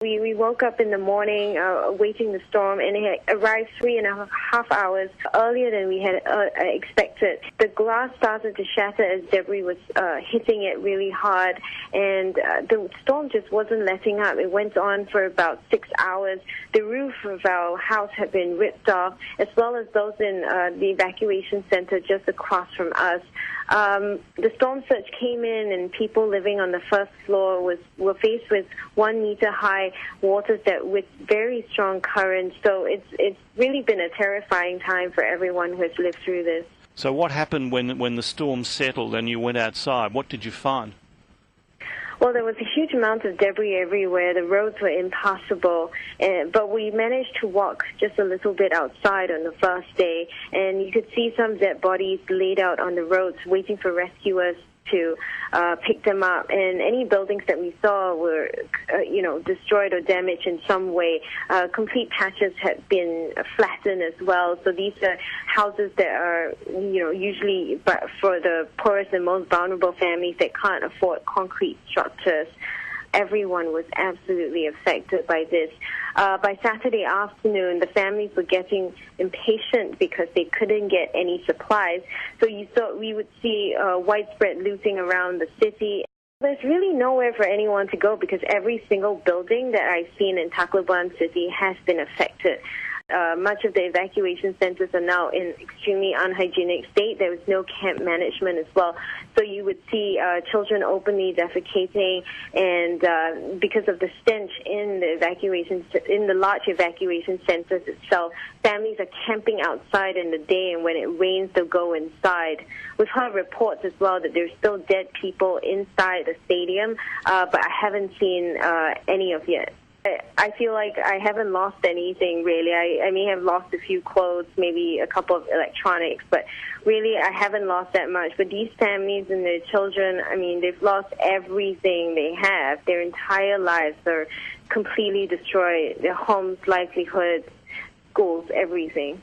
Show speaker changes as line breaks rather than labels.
We woke up in the morning awaiting the storm, and it had arrived 3.5 hours earlier than we had expected. The glass started to shatter as debris was hitting it really hard, and the storm just wasn't letting up. It went on for about 6 hours. The roof of our house had been ripped off, as well as those in the evacuation center just across from us. The storm surge came in, and people living on the first floor were faced with 1 meter high waters that with very strong currents. So it's really been a terrifying time for everyone who has lived through this.
So what happened when the storm settled and you went outside? What did you find?
Well, there was a huge amount of debris everywhere. The roads were impassable, but we managed to walk just a little bit outside on the first day, and you could see some dead bodies laid out on the roads waiting for rescuers to pick them up. And any buildings that we saw were, destroyed or damaged in some way. Complete patches had been flattened as well. So these are houses that are, usually for the poorest and most vulnerable families that can't afford concrete structures. Everyone was absolutely affected by this. By Saturday afternoon, the families were getting impatient because they couldn't get any supplies. So we would see widespread looting around the city. There's really nowhere for anyone to go because every single building that I've seen in Tacloban City has been affected. Much of the evacuation centers are now in extremely unhygienic state. There was no camp management as well. So you would see children openly defecating, and because of the stench in the large evacuation centers itself, families are camping outside in the day, and when it rains, they'll go inside. We've heard reports as well that there's still dead people inside the stadium, but I haven't seen any of yet. I feel like I haven't lost anything, really. I may have lost a few clothes, maybe a couple of electronics, but really I haven't lost that much. But these families and their children, they've lost everything they have. Their entire lives are completely destroyed, their homes, livelihoods, schools, everything.